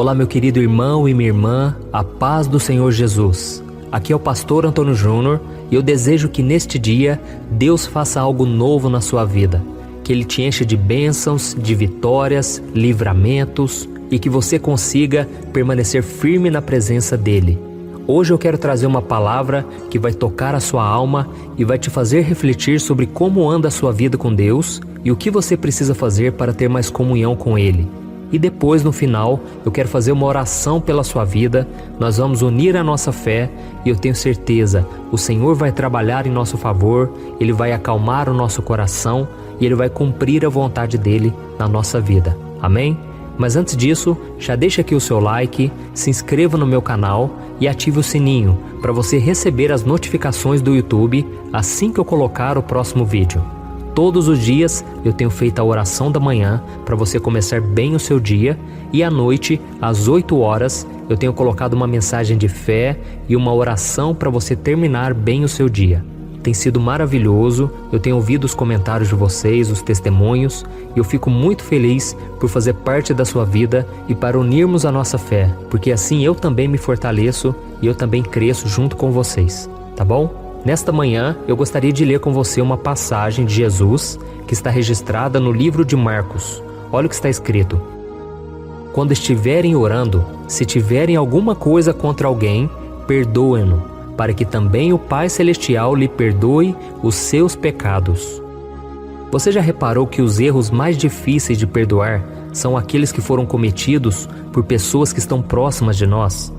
Olá, meu querido irmão e minha irmã, a paz do Senhor Jesus. Aqui é o pastor Antônio Júnior e eu desejo que neste dia Deus faça algo novo na sua vida. Que Ele te enche de bênçãos, de vitórias, livramentos e que você consiga permanecer firme na presença dEle. Hoje eu quero trazer uma palavra que vai tocar a sua alma e vai te fazer refletir sobre como anda a sua vida com Deus e o que você precisa fazer para ter mais comunhão com Ele. E depois, no final, eu quero fazer uma oração pela sua vida, nós vamos unir a nossa fé e eu tenho certeza, o Senhor vai trabalhar em nosso favor, Ele vai acalmar o nosso coração e Ele vai cumprir a vontade dEle na nossa vida. Amém? Mas antes disso, já deixa aqui o seu like, se inscreva no meu canal e ative o sininho para você receber as notificações do YouTube assim que eu colocar o próximo vídeo. Todos os dias eu tenho feito a oração da manhã para você começar bem o seu dia e à noite, às 8 horas, eu tenho colocado uma mensagem de fé e uma oração para você terminar bem o seu dia. Tem sido maravilhoso, eu tenho ouvido os comentários de vocês, os testemunhos, e eu fico muito feliz por fazer parte da sua vida e para unirmos a nossa fé, porque assim eu também me fortaleço e eu também cresço junto com vocês, tá bom? Nesta manhã, eu gostaria de ler com você uma passagem de Jesus que está registrada no livro de Marcos. Olha o que está escrito. Quando estiverem orando, se tiverem alguma coisa contra alguém, perdoem-no, para que também o Pai Celestial lhe perdoe os seus pecados. Você já reparou que os erros mais difíceis de perdoar são aqueles que foram cometidos por pessoas que estão próximas de nós?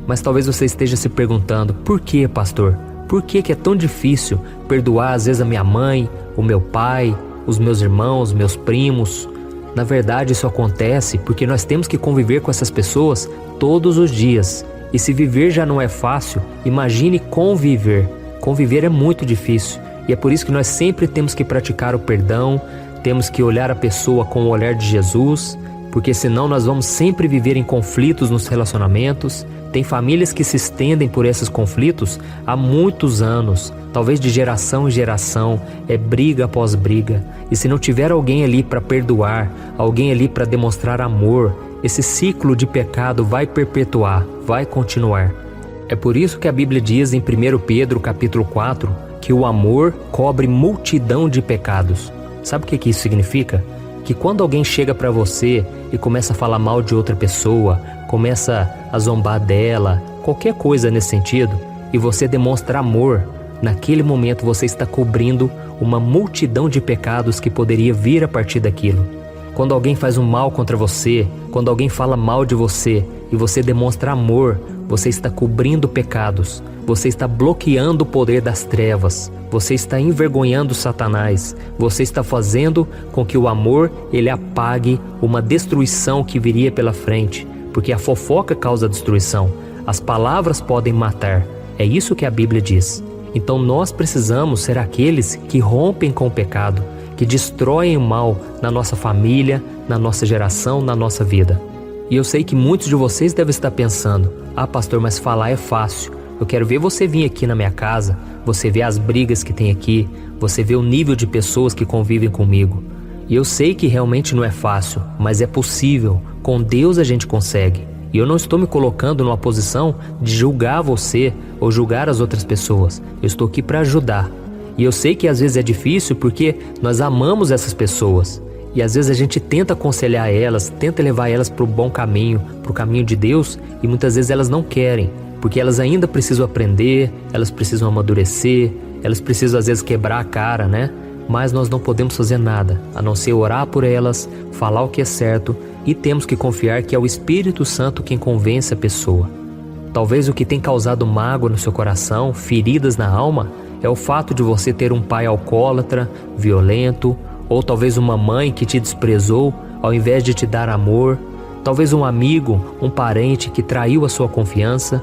Mas talvez você esteja se perguntando, por que, pastor? Por que é tão difícil perdoar às vezes a minha mãe, o meu pai, os meus irmãos, meus primos? Na verdade, isso acontece porque nós temos que conviver com essas pessoas todos os dias. E se viver já não é fácil, imagine conviver. Conviver é muito difícil. E é por isso que nós sempre temos que praticar o perdão, temos que olhar a pessoa com o olhar de Jesus, porque senão nós vamos sempre viver em conflitos nos relacionamentos. Tem famílias que se estendem por esses conflitos há muitos anos, talvez de geração em geração, é briga após briga. E se não tiver alguém ali para perdoar, alguém ali para demonstrar amor, esse ciclo de pecado vai perpetuar, vai continuar. É por isso que a Bíblia diz em 1 Pedro capítulo 4 que o amor cobre multidão de pecados. Sabe o que isso significa? Que quando alguém chega para você e começa a falar mal de outra pessoa, começa a zombar dela, qualquer coisa nesse sentido, e você demonstra amor, naquele momento você está cobrindo uma multidão de pecados que poderia vir a partir daquilo. Quando alguém faz um mal contra você, quando alguém fala mal de você e você demonstra amor, você está cobrindo pecados, você está bloqueando o poder das trevas, você está envergonhando Satanás, você está fazendo com que o amor ele apague uma destruição que viria pela frente, porque a fofoca causa destruição, as palavras podem matar, é isso que a Bíblia diz. Então nós precisamos ser aqueles que rompem com o pecado, que destroem o mal na nossa família, na nossa geração, na nossa vida. E eu sei que muitos de vocês devem estar pensando, pastor, mas falar é fácil. Eu quero ver você vir aqui na minha casa, você ver as brigas que tem aqui, você ver o nível de pessoas que convivem comigo. E eu sei que realmente não é fácil, mas é possível. Com Deus a gente consegue. E eu não estou me colocando numa posição de julgar você ou julgar as outras pessoas. Eu estou aqui para ajudar. E eu sei que às vezes é difícil porque nós amamos essas pessoas. E às vezes a gente tenta aconselhar elas, tenta levar elas para o bom caminho, para o caminho de Deus, e muitas vezes elas não querem, porque elas ainda precisam aprender, elas precisam amadurecer, elas precisam às vezes quebrar a cara, né? Mas nós não podemos fazer nada, a não ser orar por elas, falar o que é certo, e temos que confiar que é o Espírito Santo quem convence a pessoa. Talvez o que tem causado mágoa no seu coração, feridas na alma, é o fato de você ter um pai alcoólatra, violento, ou talvez uma mãe que te desprezou ao invés de te dar amor, talvez um amigo, um parente que traiu a sua confiança,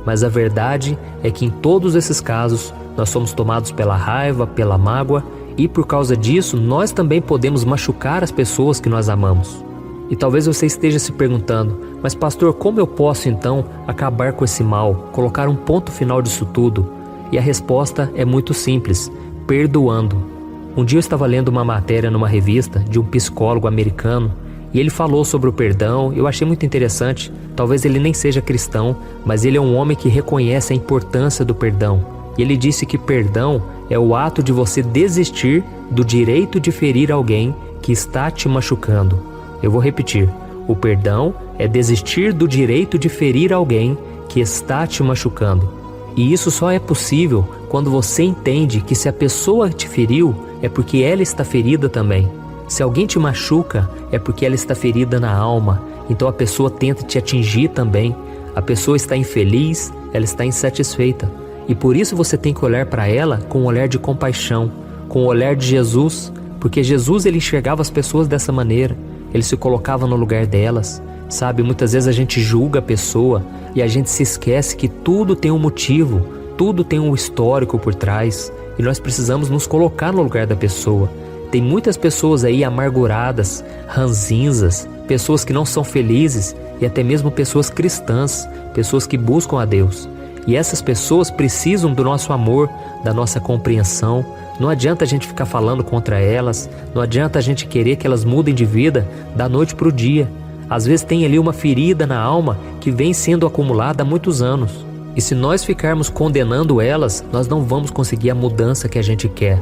mas a verdade é que em todos esses casos nós somos tomados pela raiva, pela mágoa e por causa disso nós também podemos machucar as pessoas que nós amamos. E talvez você esteja se perguntando, mas pastor, como eu posso então acabar com esse mal, colocar um ponto final disso tudo? E a resposta é muito simples, perdoando. Um dia eu estava lendo uma matéria numa revista de um psicólogo americano E ele falou sobre o perdão, eu achei muito interessante. Talvez ele nem seja cristão, mas ele é um homem que reconhece a importância do perdão. E ele disse que perdão é o ato de você desistir do direito de ferir alguém que está te machucando. Eu vou repetir. O perdão é desistir do direito de ferir alguém que está te machucando. E isso só é possível quando você entende que se a pessoa te feriu, é porque ela está ferida também. Se alguém te machuca, é porque ela está ferida na alma. Então a pessoa tenta te atingir também. A pessoa está infeliz, ela está insatisfeita. E por isso você tem que olhar para ela com um olhar de compaixão, com o olhar de Jesus. Porque Jesus, ele enxergava as pessoas dessa maneira. Ele se colocava no lugar delas. Sabe, muitas vezes a gente julga a pessoa e a gente se esquece que tudo tem um motivo, tudo tem um histórico por trás. E nós precisamos nos colocar no lugar da pessoa. Tem muitas pessoas aí amarguradas, ranzinzas, pessoas que não são felizes e até mesmo pessoas cristãs, pessoas que buscam a Deus. E essas pessoas precisam do nosso amor, da nossa compreensão. Não adianta a gente ficar falando contra elas, não adianta a gente querer que elas mudem de vida da noite para o dia. Às vezes tem ali uma ferida na alma que vem sendo acumulada há muitos anos. E se nós ficarmos condenando elas, nós não vamos conseguir a mudança que a gente quer.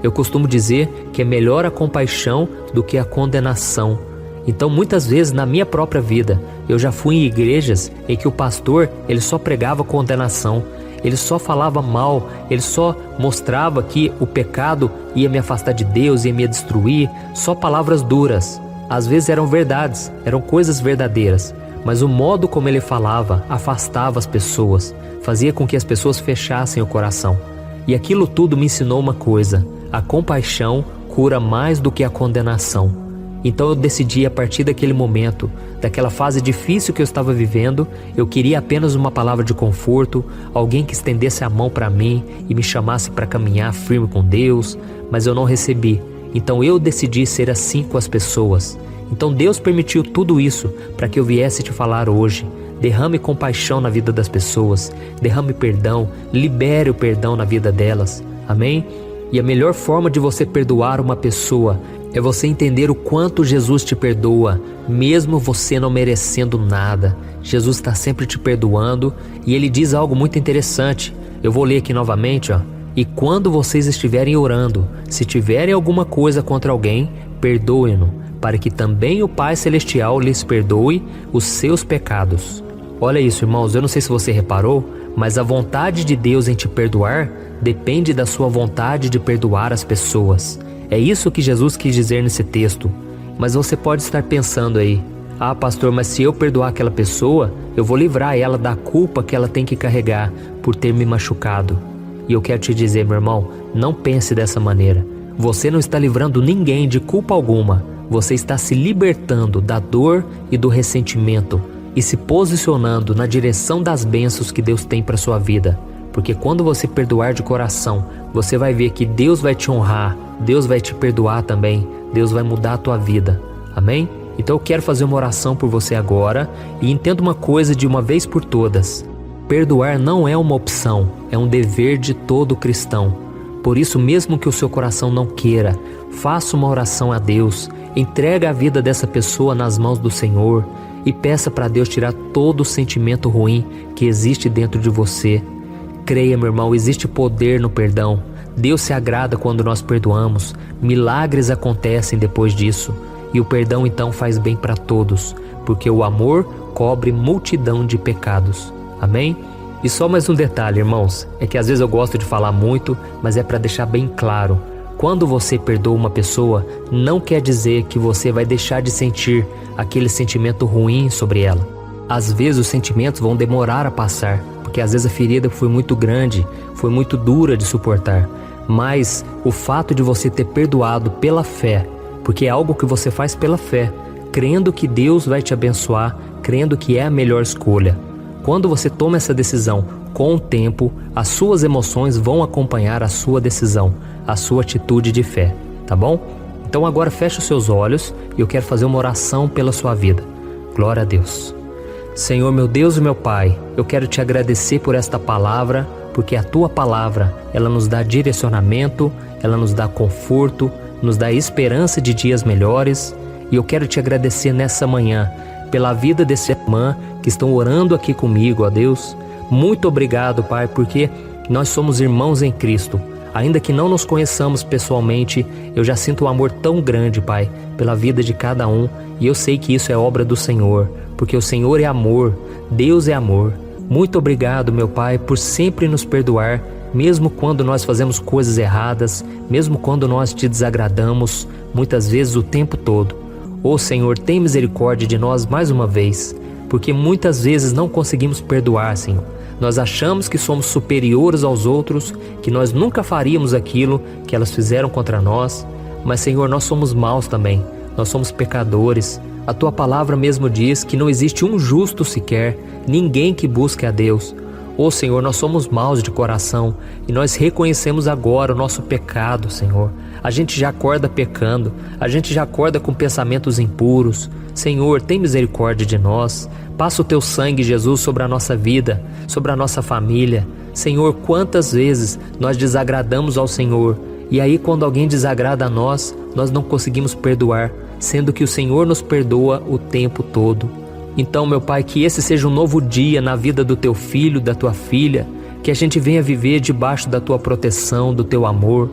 Eu costumo dizer que é melhor a compaixão do que a condenação. Então muitas vezes na minha própria vida, eu já fui em igrejas em que o pastor ele só pregava condenação. Ele só falava mal, ele só mostrava que o pecado ia me afastar de Deus, ia me destruir, só palavras duras. Às vezes eram verdades, eram coisas verdadeiras, mas o modo como ele falava afastava as pessoas, fazia com que as pessoas fechassem o coração. E aquilo tudo me ensinou uma coisa: a compaixão cura mais do que a condenação. Então eu decidi, a partir daquele momento, daquela fase difícil que eu estava vivendo, eu queria apenas uma palavra de conforto, alguém que estendesse a mão para mim e me chamasse para caminhar firme com Deus, mas eu não recebi. Então eu decidi ser assim com as pessoas. Então Deus permitiu tudo isso para que eu viesse te falar hoje. Derrame compaixão na vida das pessoas, derrame perdão, libere o perdão na vida delas. Amém? E a melhor forma de você perdoar uma pessoa é você entender o quanto Jesus te perdoa, mesmo você não merecendo nada. Jesus está sempre te perdoando e Ele diz algo muito interessante. Eu vou ler aqui novamente, ó. E quando vocês estiverem orando, se tiverem alguma coisa contra alguém, perdoem-no, para que também o Pai Celestial lhes perdoe os seus pecados. Olha isso, irmãos, eu não sei se você reparou, mas a vontade de Deus em te perdoar depende da sua vontade de perdoar as pessoas. É isso que Jesus quis dizer nesse texto. Mas você pode estar pensando aí: ah, pastor, mas se eu perdoar aquela pessoa, eu vou livrar ela da culpa que ela tem que carregar por ter me machucado. E eu quero te dizer, meu irmão, não pense dessa maneira. Você não está livrando ninguém de culpa alguma. Você está se libertando da dor e do ressentimento e se posicionando na direção das bênçãos que Deus tem para sua vida. Porque quando você perdoar de coração, você vai ver que Deus vai te honrar, Deus vai te perdoar também, Deus vai mudar a tua vida. Amém? Então eu quero fazer uma oração por você agora e entenda uma coisa de uma vez por todas. Perdoar não é uma opção, é um dever de todo cristão. Por isso, mesmo que o seu coração não queira, faça uma oração a Deus, entregue a vida dessa pessoa nas mãos do Senhor e peça para Deus tirar todo o sentimento ruim que existe dentro de você. Creia, meu irmão, existe poder no perdão. Deus se agrada quando nós perdoamos. Milagres acontecem depois disso. E o perdão então faz bem para todos, porque o amor cobre multidão de pecados. Amém? E só mais um detalhe, irmãos, é que às vezes eu gosto de falar muito, mas é para deixar bem claro. Quando você perdoa uma pessoa, não quer dizer que você vai deixar de sentir aquele sentimento ruim sobre ela. Às vezes os sentimentos vão demorar a passar, porque às vezes a ferida foi muito grande, foi muito dura de suportar. Mas o fato de você ter perdoado pela fé, porque é algo que você faz pela fé, crendo que Deus vai te abençoar, crendo que é a melhor escolha. Quando você toma essa decisão, com o tempo, as suas emoções vão acompanhar a sua decisão, a sua atitude de fé, tá bom? Então agora feche os seus olhos e eu quero fazer uma oração pela sua vida. Glória a Deus. Senhor, meu Deus e meu Pai, eu quero te agradecer por esta palavra, porque a tua palavra, ela nos dá direcionamento, ela nos dá conforto, nos dá esperança de dias melhores. E eu quero te agradecer nessa manhã pela vida dessa irmã que estão orando aqui comigo, ó Deus. Muito obrigado, Pai, porque nós somos irmãos em Cristo. Ainda que não nos conheçamos pessoalmente, eu já sinto um amor tão grande, Pai, pela vida de cada um. E eu sei que isso é obra do Senhor, porque o Senhor é amor, Deus é amor. Muito obrigado, meu Pai, por sempre nos perdoar, mesmo quando nós fazemos coisas erradas, mesmo quando nós te desagradamos, muitas vezes o tempo todo. Ô Senhor, tem misericórdia de nós mais uma vez, porque muitas vezes não conseguimos perdoar, Senhor. Nós achamos que somos superiores aos outros, que nós nunca faríamos aquilo que elas fizeram contra nós, mas Senhor, nós somos maus também, nós somos pecadores. A Tua palavra mesmo diz que não existe um justo sequer, ninguém que busque a Deus. Ô Senhor, nós somos maus de coração e nós reconhecemos agora o nosso pecado, Senhor. A gente já acorda pecando, a gente já acorda com pensamentos impuros. Senhor, tem misericórdia de nós. Passa o Teu sangue, Jesus, sobre a nossa vida, sobre a nossa família. Senhor, quantas vezes nós desagradamos ao Senhor e aí quando alguém desagrada a nós, nós não conseguimos perdoar, sendo que o Senhor nos perdoa o tempo todo. Então, meu Pai, que esse seja um novo dia na vida do Teu filho, da Tua filha, que a gente venha viver debaixo da Tua proteção, do Teu amor.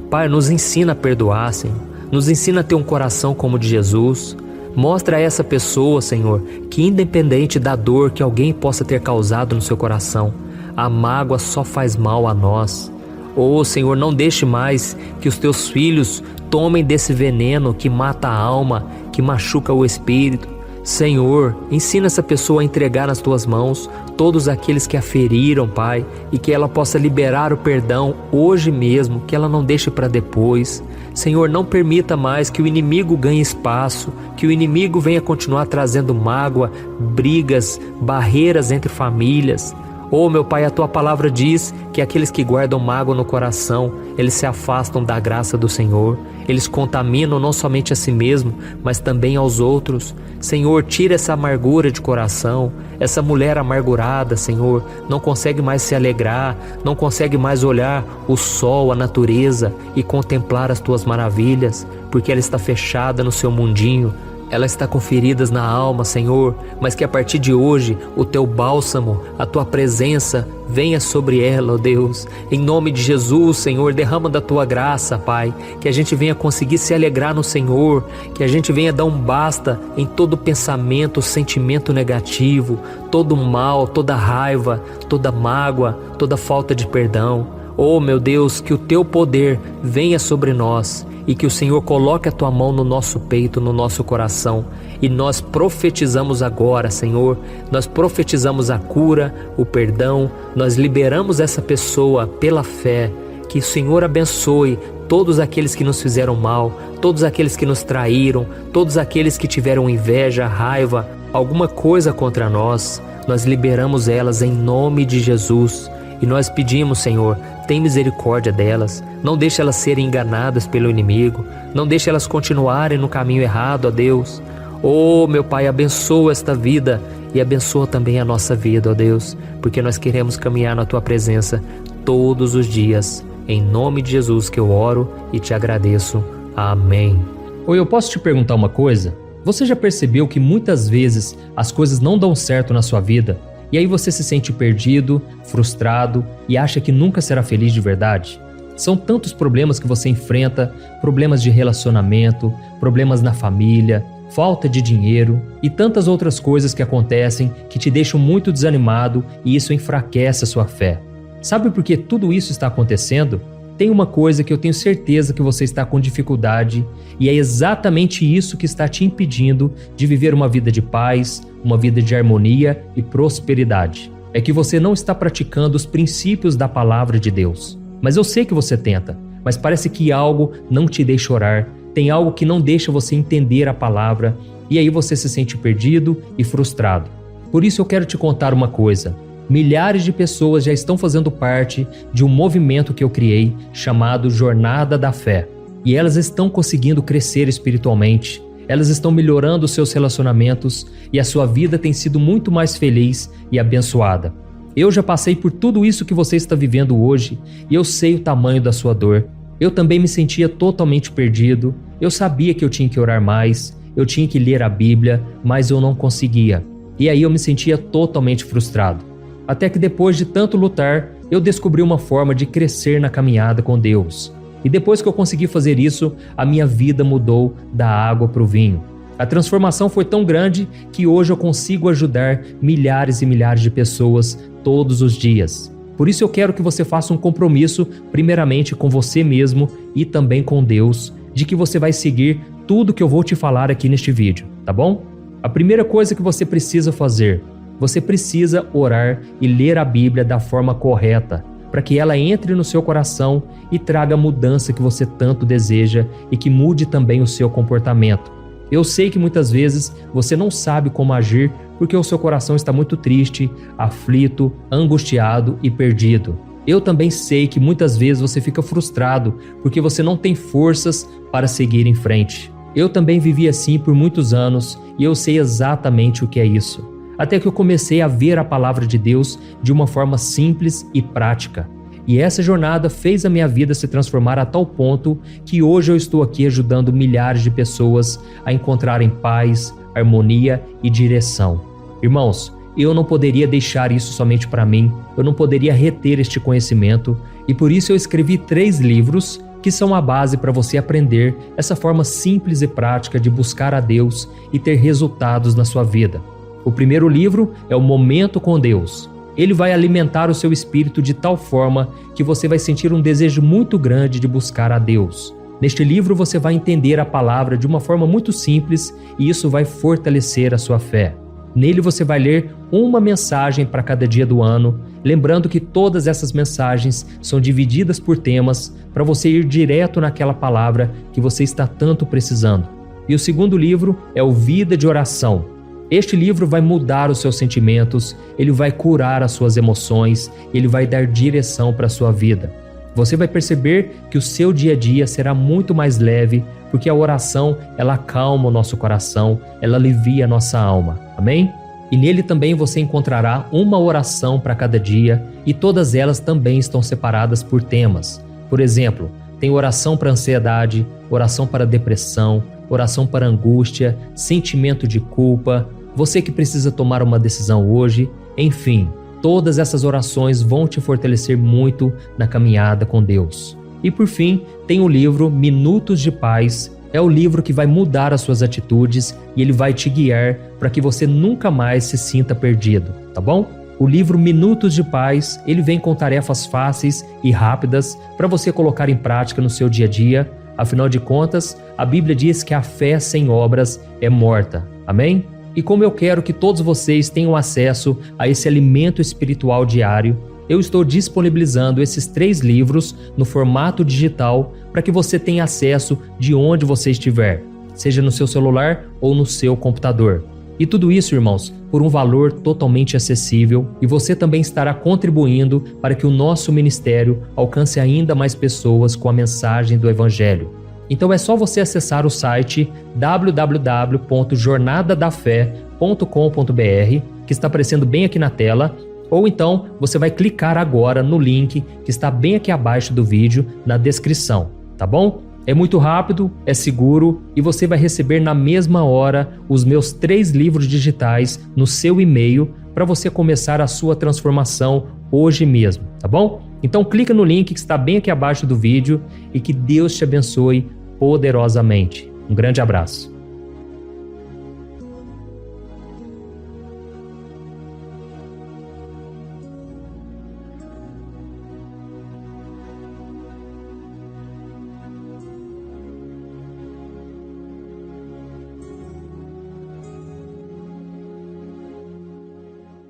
Pai, nos ensina a perdoar, Senhor. Nos ensina a ter um coração como o de Jesus. Mostra a essa pessoa, Senhor, que independente da dor que alguém possa ter causado no seu coração, a mágoa só faz mal a nós. Oh, Senhor, não deixe mais que os Teus filhos tomem desse veneno que mata a alma, que machuca o espírito. Senhor, ensina essa pessoa a entregar nas Tuas mãos todos aqueles que a feriram, Pai, e que ela possa liberar o perdão hoje mesmo, que ela não deixe para depois. Senhor, não permita mais que o inimigo ganhe espaço, que o inimigo venha continuar trazendo mágoa, brigas, barreiras entre famílias. Oh, meu Pai, a Tua palavra diz que aqueles que guardam mágoa no coração, eles se afastam da graça do Senhor. Eles contaminam não somente a si mesmo, mas também aos outros. Senhor, tira essa amargura de coração. Essa mulher amargurada, Senhor, não consegue mais se alegrar, não consegue mais olhar o sol, a natureza e contemplar as Tuas maravilhas, porque ela está fechada no seu mundinho. Ela está com feridas na alma, Senhor, mas que a partir de hoje o Teu bálsamo, a Tua presença venha sobre ela, ó Deus. Em nome de Jesus, Senhor, derrama da Tua graça, Pai, que a gente venha conseguir se alegrar no Senhor, que a gente venha dar um basta em todo pensamento, sentimento negativo, todo mal, toda raiva, toda mágoa, toda falta de perdão. Oh, meu Deus, que o Teu poder venha sobre nós e que o Senhor coloque a Tua mão no nosso peito, no nosso coração. E nós profetizamos agora, Senhor, nós profetizamos a cura, o perdão, nós liberamos essa pessoa pela fé. Que o Senhor abençoe todos aqueles que nos fizeram mal, todos aqueles que nos traíram, todos aqueles que tiveram inveja, raiva, alguma coisa contra nós. Nós liberamos elas em nome de Jesus. E nós pedimos, Senhor, tem misericórdia delas, não deixe elas serem enganadas pelo inimigo, não deixe elas continuarem no caminho errado, ó Deus. Oh, meu Pai, abençoa esta vida e abençoa também a nossa vida, ó Deus, porque nós queremos caminhar na Tua presença todos os dias. Em nome de Jesus que eu oro e te agradeço. Amém. Oi, eu posso te perguntar uma coisa? Você já percebeu que muitas vezes as coisas não dão certo na sua vida? E aí você se sente perdido, frustrado e acha que nunca será feliz de verdade? São tantos problemas que você enfrenta, problemas de relacionamento, problemas na família, falta de dinheiro e tantas outras coisas que acontecem que te deixam muito desanimado e isso enfraquece a sua fé. Sabe por que tudo isso está acontecendo? Tem uma coisa que eu tenho certeza que você está com dificuldade e é exatamente isso que está te impedindo de viver uma vida de paz, uma vida de harmonia e prosperidade. É que você não está praticando os princípios da palavra de Deus. Mas eu sei que você tenta, mas parece que algo não te deixa orar, tem algo que não deixa você entender a palavra e aí você se sente perdido e frustrado. Por isso eu quero te contar uma coisa. Milhares de pessoas já estão fazendo parte de um movimento que eu criei chamado Jornada da Fé. E elas estão conseguindo crescer espiritualmente, elas estão melhorando os seus relacionamentos e a sua vida tem sido muito mais feliz e abençoada. Eu já passei por tudo isso que você está vivendo hoje e eu sei o tamanho da sua dor. Eu também me sentia totalmente perdido, eu sabia que eu tinha que orar mais eu tinha que ler a Bíblia, mas eu não conseguia. E aí eu me sentia totalmente frustrado. Até que depois de tanto lutar, eu descobri uma forma de crescer na caminhada com Deus. E depois que eu consegui fazer isso, a minha vida mudou da água para o vinho. A transformação foi tão grande que hoje eu consigo ajudar milhares e milhares de pessoas todos os dias. Por isso eu quero que você faça um compromisso, primeiramente com você mesmo e também com Deus, de que você vai seguir tudo que eu vou te falar aqui neste vídeo, tá bom? A primeira coisa que você precisa fazer, você precisa orar e ler a Bíblia da forma correta, para que ela entre no seu coração e traga a mudança que você tanto deseja e que mude também o seu comportamento. Eu sei que muitas vezes você não sabe como agir porque o seu coração está muito triste, aflito, angustiado e perdido. Eu também sei que muitas vezes você fica frustrado porque você não tem forças para seguir em frente. Eu também vivi assim por muitos anos e eu sei exatamente o que é isso. Até que eu comecei a ver a palavra de Deus de uma forma simples e prática. E essa jornada fez a minha vida se transformar a tal ponto que hoje eu estou aqui ajudando milhares de pessoas a encontrarem paz, harmonia e direção. Irmãos, eu não poderia deixar isso somente para mim, eu não poderia reter este conhecimento e por isso eu escrevi 3 livros que são a base para você aprender essa forma simples e prática de buscar a Deus e ter resultados na sua vida. O primeiro livro é o Momento com Deus. Ele vai alimentar o seu espírito de tal forma que você vai sentir um desejo muito grande de buscar a Deus. Neste livro você vai entender a palavra de uma forma muito simples e isso vai fortalecer a sua fé. Nele você vai ler uma mensagem para cada dia do ano, lembrando que todas essas mensagens são divididas por temas para você ir direto naquela palavra que você está tanto precisando. E o segundo livro é o Vida de Oração. Este livro vai mudar os seus sentimentos, ele vai curar as suas emoções, ele vai dar direção para a sua vida. Você vai perceber que o seu dia a dia será muito mais leve, porque a oração, ela acalma o nosso coração, ela alivia a nossa alma. Amém? E nele também você encontrará uma oração para cada dia e todas elas também estão separadas por temas. Por exemplo, tem oração para ansiedade, oração para depressão, oração para angústia, sentimento de culpa, você que precisa tomar uma decisão hoje, enfim, todas essas orações vão te fortalecer muito na caminhada com Deus. E por fim, tem o livro Minutos de Paz, é o livro que vai mudar as suas atitudes e ele vai te guiar para que você nunca mais se sinta perdido, tá bom? O livro Minutos de Paz, ele vem com tarefas fáceis e rápidas para você colocar em prática no seu dia a dia. Afinal de contas, a Bíblia diz que a fé sem obras é morta. Amém? E como eu quero que todos vocês tenham acesso a esse alimento espiritual diário, eu estou disponibilizando esses 3 livros no formato digital para que você tenha acesso de onde você estiver, seja no seu celular ou no seu computador. E tudo isso, irmãos, por um valor totalmente acessível e você também estará contribuindo para que o nosso ministério alcance ainda mais pessoas com a mensagem do Evangelho. Então é só você acessar o site www.jornadadafé.com.br, que está aparecendo bem aqui na tela, ou então você vai clicar agora no link que está bem aqui abaixo do vídeo, na descrição, tá bom? É muito rápido, é seguro e você vai receber na mesma hora os meus 3 livros digitais no seu e-mail para você começar a sua transformação hoje mesmo, tá bom? Então clica no link que está bem aqui abaixo do vídeo e que Deus te abençoe poderosamente. Um grande abraço.